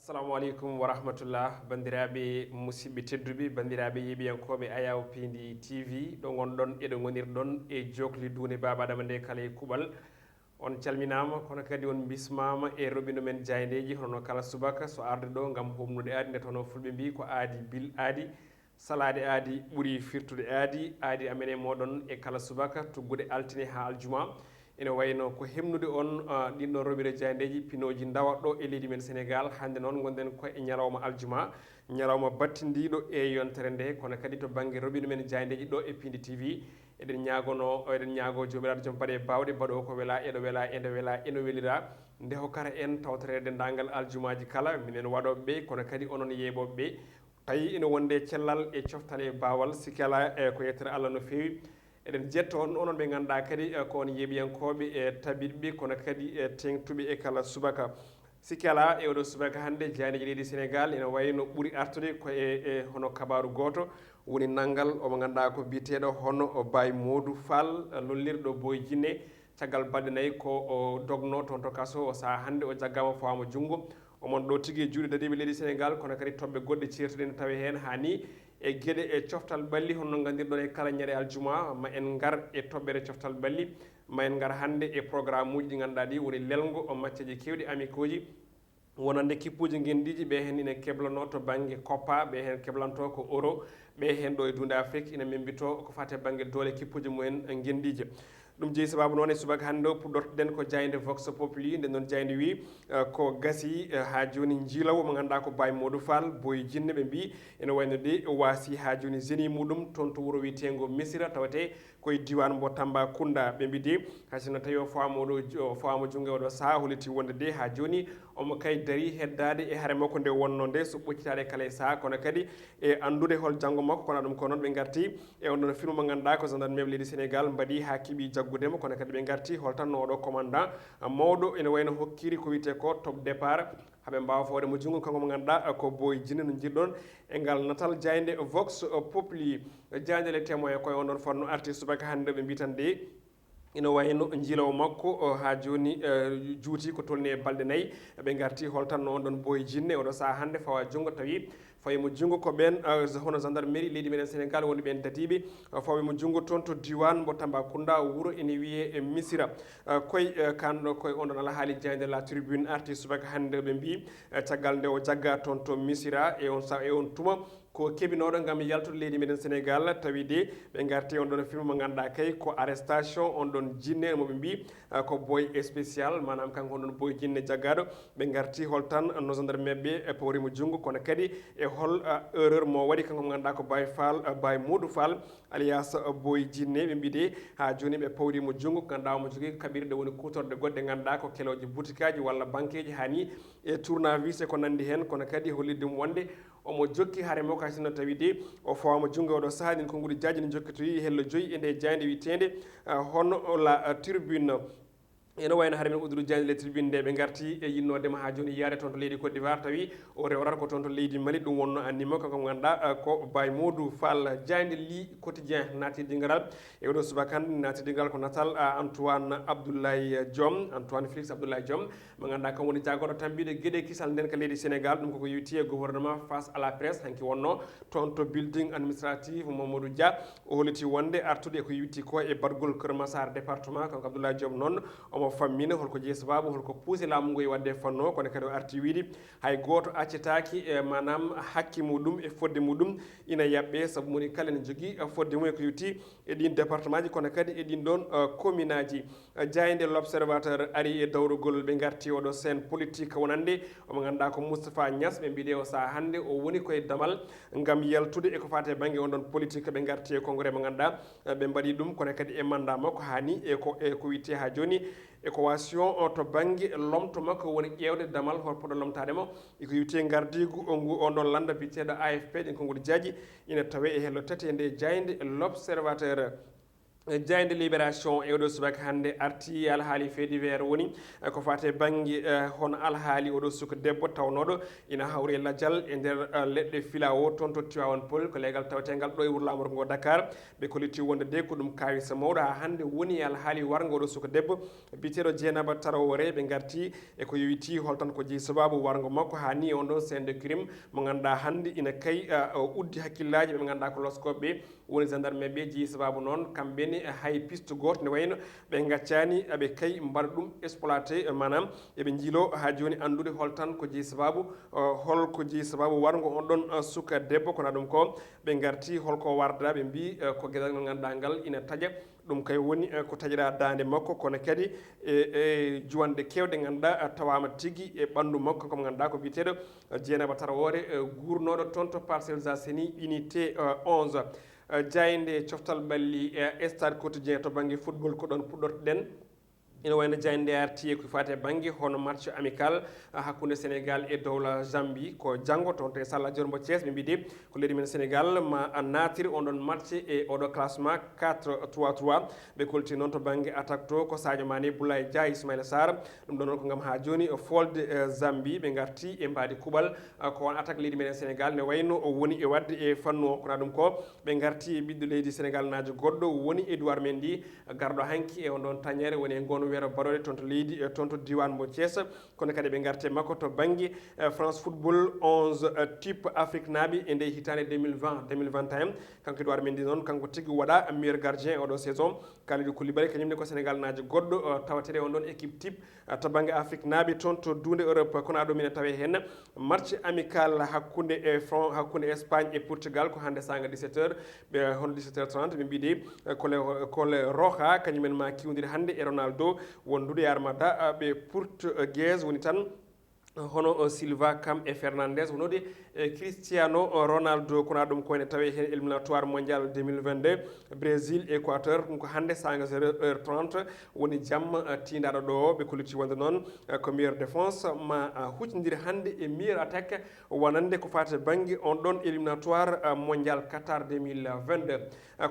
assalamu aleykum wa rahmatullah bandiraɓe musidɓe tedduɓe bandiraɓe yeɓiyankoɓe Ayaw Pindi TV ɗo gonɗon eɗo gonirɗon e jokli dune Baba Adama nde kala e kuɓal on calminama kono kadi on bismama e roɓino men jayndeji hono kala subaka so arde ɗo gam homnude aadi nde tono fulɓe mbi ko aadi bil aadi salade aadi ɓuuri firtude aadi amen e moɗon e kala subaka tuggude altine ha aljuma ene wayno ko hemnude on ɗinɗon roɓire jayndeji pinoji dawat ɗo e leydi men Sénégal hande noon gonɗen ko e ñalawma aljuma ñalawma battidiɗo e yontere nde kono kadi to banggue roɓino men jayndeji ɗo e Pindi TV eɗen ñaago jomiraɗo joom baaɗe bawɗe mbaɗo ko weela eɗo weela ende weela eno welira nde hokkata en tawtere dendagal aljumaji kala minen waɗoɓeɓe kono kadi onon yeeɓoɓeɓe tawi ene wonde cellal e coftal e bawal sikala e ko yettere Allah no fewi eɗen jetta on onon ɓe ganduɗa kadi ko on yeeɓiyankoɓe e tabitɓe kono kadi e tengtuɓe e kala subaka sikki ala e oɗo subaka hannde jeynaji leydi Sénégal ene wayno ɓuuri artude ko e hono kabaru goto woni nanggal omo ganduɗa ko biteɗo hono Baye Modou Fall lollirɗo Boy Djiné caggal balɗe nayyi ko o dogno toon to kaso o saaha hannde o jaggama fawama junggo omon ɗo tigui e juuɗe dadiɓe leydi Sénégal kono kadi toɓɓe goɗɗe certuɗe ne tawi hen ha ni e gueɗe e coftal balli hono gandirɗon e kala ñaɗe aljuma ma en gar e toɓɓere coftal balli ma en gar hannde e programme uji ɗi ganduɗa ɗi woni lelgo o macceji kewɗi amikoji wonande kippuji guendiɗi ɓe hen ina keblano to banggue koppa ɓe hen keblanto ko euro ɓe hen ɗo e dunde Afrique ina membito ko fate banggue doole kippuji mumen guendiji ɗum jeeyi sababu noon e subaka hannde o puɗɗortoɗen ko jayde Vox Populi nden noon jayde wi ko gasi ha joni jiilaw mo ganduɗa ko Baye Modou Fall Boy Djiné ɓe mbi ene wayno de waasi ha joni zeni muɗum toon to wuuro wiyetego Missira tawate koye diwan mbo Tambacounda ɓe mbi de haysino tawi o fawama junggo oɗo saaha holliti wonde de ha joni omo kay daari heddade e haare makko nde wonno nde so ɓoccitade kala e saaha kono kadi e andude hol janggo makko kono ɗum ko noon ɓe garti e on ɗon film mo ganduɗa ko gendarmerie leydi Sénégal mbaɗi ha keeɓi jaggudemo kono kadi ɓe garti holtanno oɗo commandant mawɗo ene wayno hokkiri ko wiyete ko top départ haaɓe mbawa fawde mo junggo kanko mo ganduɗa ko Boy Djiné no jiɗɗon e ngal natal jayde Vox Populi jayde le témoin koye on ɗon fonno arti subaka hannde ɓe mbi tan de ina wayno jiilaw makko ha joni juuti ko tolni e balɗe nayyi ɓe garti holtanno on ɗon Boy Djiné oɗo saaha hannde fawa junggo tawi fawimo junggo ko ɓen hono gendarmerie leydi meɗen Sénégal woni ɓen tatiɓe fawimo junggo toon to diwan mbo Tambacounda wuuro ene wiye e Missira koye kanɗo koye on ɗon alhaali jayde la tribune arti subaka hannde ɓe mbi caggal nde o jagga toon to Missira e on tuma ko keɓinoɗo gam yaltude leydi meɗen Sénégal tawi de ɓe garti on ɗon film mo ganduɗa kay ko arrestation on ɗon Djiné moɓe mbi ko boy spécial manam kanko on ɗon Boy Djiné jaggaɗo ɓe garti hol tan no gendarmerie ɓe e pawrimo junggo kono kadi e hol erreur mo waɗi kanko mo ganduɗa ko Baye Modou Fall alias Boy Djiné ɓe mbi de ha joni ɓe pawrimo junggo ko ganduɗa omo jogui kaɓirɗe woni kutorde goɗɗe ganduɗa ko keloje boutique aji walla banque ji hani e tournevis e ko nandi hen kono kadi holliddimo wonde omo jokki haare makko haysinno tawi de o fawama junggo oɗo saaha nin konngudi jaaji ne jokkitoyi hello joyyi e nde jayde witede hono la tribune ene wayno haare men uduru jani le tribune nde ɓe garti e yinnodema ha joni yiyade toon to leydi Côte d'Ivoire tawi o rewrata ko toon to leydi Mali ɗum wonno annimo kanko mo ganduɗa ko Baye Modou Fall jayde li quotidien natirdigal e oɗo subaka hande natirdigal ko natal Antoine Félix Abdoulaye Diome mo ganduɗa kam woni jagoɗo tambiɗe gueɗe kisal nden ka leydi Sénégal ɗum koko yewti e gouvernement face à la presse hanki wonno toon to building administrative Mamadou Dia o holliti wonde artude ko yewti ko e badgol Keur Massar département kanko Abdoulaye Diome noon omo fammina holko jeeyi sababu holko puusi laamu ngu e wadde fanno kono kadi o arti wiide hay goto accetaki manam hakki muɗum e fodde muɗum ina yaɓɓe saabu moni kala ne jogui fodde mum e ko yewti e ɗin département ji kono kadi e ɗin ɗon commune aji jayde l'observateur ari e dawrugol ɓe garti oɗo scène politique wonande omo ganduɗa ko Moustapha Niass ɓe mbiɗe o saaha hannde o woni koye damal gam yaltude eko fate banggue on ɗon politique ɓe garti e congrès mo ganduɗa ɓe mbaɗi ɗum kono kadi e mandat makko hani e ko witte ha joni équation to banggue lomto makko woni ƴewde damal hol poɗo lomtademo eko yiwte gardigu ngu on ɗon landa biteɗo AFP ɗin konngudi jaaji ina tawe e hello tati e nde jayde l'observateur jayde libération e oɗo subaka hannde arti alhaali feedi weere woni ko fate banggue hono alhaali oɗo suka debbo tawnoɗo ina hawri e ladial e nder leɗɗe fila o toon to Tivaouane Peulh ko leegal tawetegal ɗo e wuuro lamorgo ngo Dakar ɓe kolliti wonde de ko ɗum kawisa mawɗo ha hannde woni alhaali wargo oɗo suka debbo biteɗo Dieynaba Traoré ɓe garti e ko yowiti holtan ko jeeyi sababu wargo makko ha ni on ɗon scène de crime mo ganduɗa hannde ina kay uddi hakkillaji ɓe ganduɗa ko loskoɓeɓe woni gendarme ɓe jeeyi sababu noon kamɓene hay piste goto ne wayno ɓe gaccani eɓe kay mbaɗa ɗum exploité manam eɓe jiilo ha joni andude holtan ko jeeyi sababu holko jeeyi sababu wargo on ɗon suka debbo kono ɗum ko ɓe garti holko warda ɓe mbi ko gueɗal ngal ganduɗa ngal ina taaƴa ɗum kay woni ko taƴiɗa dande makko kono kadi e juwanɗe kewɗe ganduɗa tawama tigui e ɓandu makko komo ganduɗa ko biteɗo Dieynaba Traoré gurnoɗo toon to Parcelles Assainies unité 11 jayde coftal ɓalli e stade quotidien to banggue football ko ɗon puɗɗortoɗen ina wayno jayde arti ko fate banggue hono match amical hakkude Sénégal e dowla Zambie ko janggo toon to e Salla Dior mbo Thiès ɓe mbidi ko leydi men Sénégal ma natiri on ɗon match e oɗo classement 4-3-3 ɓe kolti noon to banggue attaque to ko Sadio Mané Boulaye Dia Ismaïla Sarr ɗum ɗon noon ko gam ha joni folde Zambie ɓe garti e mbadi kuɓal ko won attaque leydi men Sénégal ne wayno o woni e wadde e fannu o kona ɗum ko ɓe garti e ɓiɗɗo leydi Sénégal najo goɗɗo woni Edouard Mendy garɗo hanki e on ɗon tañere woni e gonno wiyata baroɗe toon to leydi toon to diwan mo Thiès kono kadi ɓe garte makko to banggue France Football 11 type Afrique naaɓe e nde hitande 2020-2021 kanko Edouard Mendy noon kanko tigui waɗa meilleur gardien oɗo saison Kalidou Koulibaly kañumne ko Sénégal najo goɗɗo tawatere on ɗon équipe type to banggue Afrique naaɓe toon to dunde Europe kono aɗo mine tawe hen match amical hakkude e hakkude Espagne e Portugal ko hande sanga 17h ɓe hono 17h30 ɓe mbiɗi kole Roja kañumen ma kiwdiri hande e Ronaldo wondude e Armada ɓe Portuguese woni tan hono Silva Kam e Fernandes wonode Cristiano Ronaldo kono ɗum koyne tawe hen éliminatoire mondial 2022 Brésil Équateur ɗum ko hande sanga 0h30 woni jamma tindaɗo ɗo ɓe kolliti wonde noon ko meilleure défense ma huccidiri hande e meilleure attaque wonande ko fate banggue on ɗon éliminatoire mondial Qatar 2022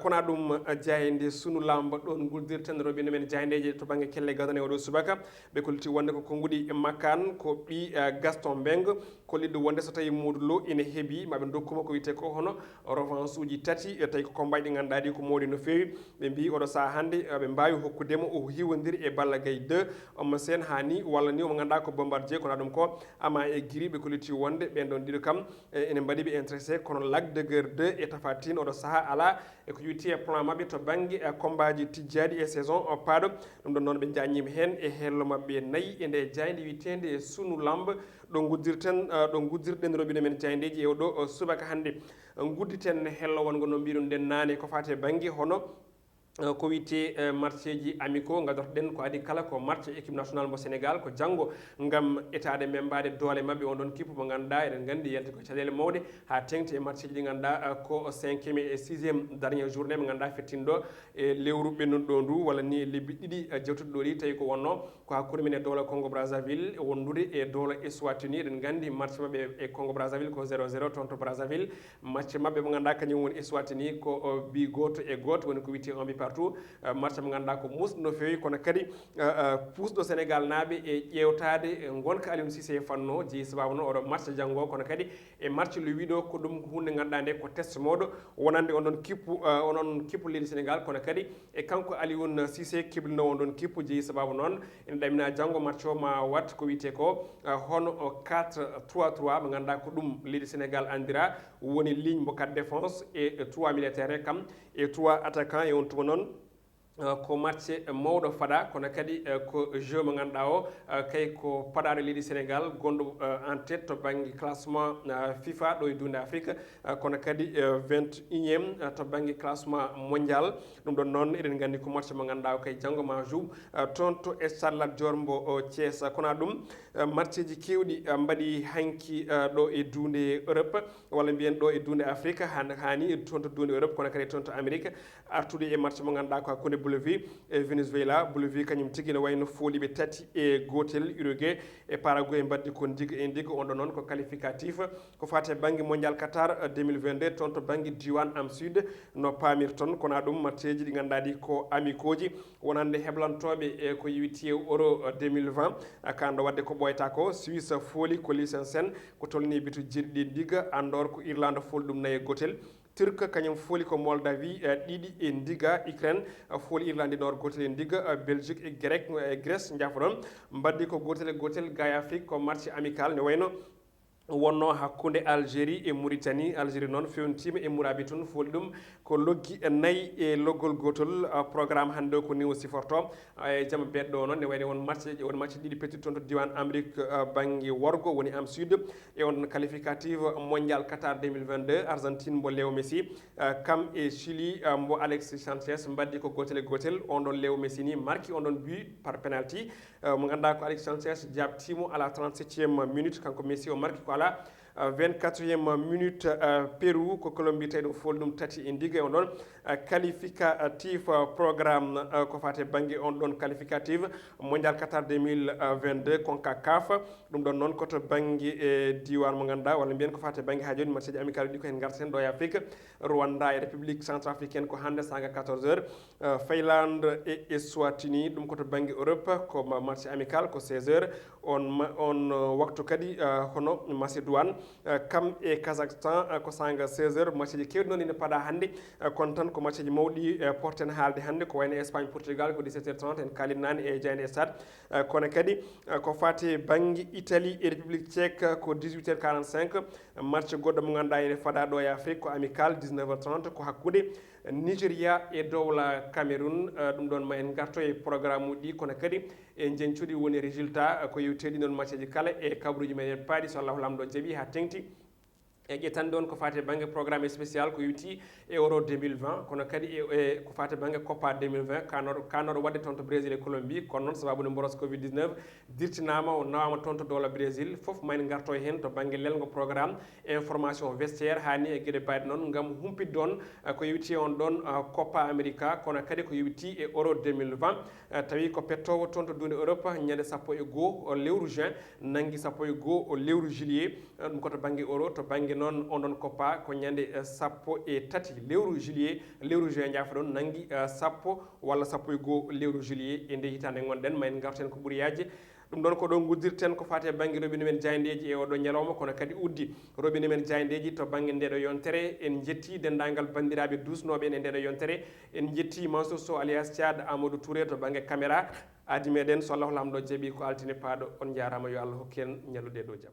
kono ɗum jayde sunu lamba ɗon guldirten roɓino men jayndeje to banggue kelle gadane oɗo subaka ɓe kolliti wonde ko konguɗi makkan ko ɓi Gaston Mbengue kolliɗo wonde so tawi Modou Lo ene heeɓi maɓe dokkuma ko wiyete ko hono revanche uji tati tawi ko combat ɗi ganduɗa ɗi ko mawɗi no fewi ɓe mbi oɗo saaha hande ɓe mbawi hokkudemo o hiwodiri e Balla Gaye 2 Eumeu Sène hani walla ni omo ganduɗa ko Bombardier kono ɗum ko Ama e Giri ɓe kolliti wonde ɓen ɗon ɗiɗo kam ene mbaɗi ɓe intéressé kono Lac de Guerre 2 e Tapha Tine oɗo saaha ala e ko yuti e plan mabɓe to banggue combat ji tijjaɗi e saison paaɗo ɗum ɗon noon ɓe jañima hen e hello mabɓe nayyi e nde jayde witende sunu lambe ɗo guddirten ɗo guddirɗen roɓine men jayndeji e oɗo subaka hande gudditen hello wongo no mbiɗon nden nane ko fate banggue hono ko wiyete marché ji amicaux gadortoɗen ko adi kala ko marché équipe nationale mo Sénégal ko janggo gam etade membade doole mabɓe on ɗon kippu mo ganduɗa eɗen gandi yiyante ko caɗele mawɗe ha tengti e marché ji ɗi ganduɗa ko 5e et 6e dernière journée mo ganduɗa fettinɗo e lewru ɓennuɗo ɗo ndu walla ni lebbi ɗiɗi jewtuɗo ɗo ɗi tawi ko wonno ko hakkude men e dowla Congo Brazzaville wondude e dowla Eswatini eɗen gandi marché mabɓe e Congo Brazzaville ko 0-0 toon to Brazzaville matché mabɓe mo ganduɗa kañum woni Eswatini ko bi goto e goto woni ko wiyete on partout marché mo ganduɗa ko musɗo no fewi kono kadi pusɗo Sénégal naaɓe e ƴewtade gonka Aliou Cissé fanno jeeyi sababu noon oɗo marché janggo kono kadi e marché lo wiɗo ko ɗum hunde ganduɗa nde ko test mawɗo wonande on ɗon kippu onon kippu leydi Sénégal kono kadi e kanko Aliou Cissé kiblino on ɗon kippu jeeyi sababu noon ene ɗamina janggo match o ma wat ko wiyete ko hono 4-3-3 mo ganduɗa ko ɗum leydi Sénégal andira woni ligne mo 4 défense et 3 militaire kam et 3 attaquant e on tuma noon ko matché mawɗo fada kono kadi ko jeu mo ganduɗa o kay ko paɗaɗo leydi Sénégal gonɗo en tête to banggue classement FIFA ɗo e dunde Afrique kono kadi 21e to banggue classement mondial ɗum ɗon noon eɗen gandi ko matché mo ganduɗa o kay janggo ma joue toon to stade Lat Dior mbo Thiès kono ɗum matché ji kewɗi mbaɗi hanki ɗo e dunde Europe walla mbiyen ɗo e dunde Afrique hani toon to dunde Europe kono kadi toon to Amérique artude e matché mo ganduɗa ko hakkude Bolivie e Venezuela. Bolivie kañum tigi ne wayno fooliɓe 3-1 Uruguay e Paraguay mbaddi ko ndiga e ndiga on ɗon noon ko qualificatif ko fate banggue mondial Qatar 2022 toon to banggue diwan am sud no pamir toon kono ɗum matcheji ɗi ganduɗa ɗi ko amikoji wonande heblantoɓe e ko yiwiti euro 2020 kando wadde ko ɓoyta ko Suisse fooli ko Liechtenstein ko tolni bitu jeeɗiɗi ndiga Andorre ko Irlande fooli ɗum 4-1 Turque kañum fooli ko Moldavie ɗiɗi e ndiga Ukraine fooli Irlande Nord gotel e ndiga Belgique e Grèce jaafa ɗon mbaddi ko gotel Gaye Afrique ko match amical ne wayno wonno hakkunde Algérie e Mauritanie. Algérie noon fewntima e Mourabi tun fooli ɗum ko loggi 4 e loggol gotol programme hande ko ni o siforto e jama beddo noon ne wayni won match ɗiɗi petit toon to diwan Amérique banggue worgo woni am sud e on qualificative mondial Qatar 2022 Argentine mbo Léo Messi kam e Chili mbo Alexis Sanchez mbaddi ko gotel on ɗon Léo Messi ni marqué on ɗon but par penalty mo ganduɗa ko Alexis Sanchez jabtimo à la 37e minute kanko Messi o marqué ko ala 24e minute Pérou ko Colombie tawi ɗum fooli ɗum tati e ndiga on ɗon qualificatif programme ko fate banggue on ɗon qualificative mondial Qatar 2022 CONCACAF ɗum ɗon noon koto banggue e diwan mo ganduɗa walla mbiyen ko fate banggue ha joni match ji amical ɗi ko hen garten ɗo e Afrique Rwanda e République centrafricaine ko hande sanga 14h Finlande et Eswatini ɗum koto banggue Europe ko match amical ko 16h on waktu kadi hono Macédoine kam e Kazakhstan ko sanga 16h match ji kewɗi noon ene paɗa hande kono tan ko match ji mawɗi porten haalde hande ko wayno Espagne Portugal ko 17h30 en kalinani e Jayne Stade kono kadi ko fati banggue Italie et République tchèque ko 18h45 match goɗɗo mo ganduɗa ene faɗa ɗo e Afrique ko amical 19h30 ko hakkude Nigeria e dowla Cameroun ɗum ɗon ma en garto e programme uji ɗi kono kadi en jencudi woni résultat ko yewteɗi noon match ji kala e kabruji men en paaɗi so Allahu lamɗo jaaɓi ha tengti e ƴettande on ko fate banggue programme spécial ko yewti euro 2020 kono kadi ko fate banggue Copa 2020 kanoɗo wadde toon to Brésil e Colombie kono noon sababude mboros Covid 19 dirtinama o nawama toon to dowla Brésil foof mayne garto hen to banggue lelgo programme information vestiaire hani e gueɗe mbaɗe noon gam humpidde on ko yewti on ɗon Copa America kono kadi ko yewti e euro 2020 tawi ko pettowo toon to duude Europe ñande 11 lewru juin nangui 11 lewru juillet ɗum koto banggue euro to banggue noon onon Copa ko ñande 13 lewru juin jaafa ɗon nangui 10 walla 11 lewru juillet e nde hitande gonɗen ma en garten ko ɓuuri yajde ɗum ɗon ko ɗon guddirten ko fate banggue robinet men jayndeji e oɗo ñalawma kono kadi uddi robinet men jayndeji to banggue ndeɗo yontere en jetti dendagal bandiraɓe dusnoɓe en e ndeɗo yontere en jetti Mansour Sow alias Thiad Amadou Touré to banggue caméra adi meɗen so Allahu lamɗo jaaɓi ko altine paaɗo on jarama yo Allah hokku en ñallude dow jaam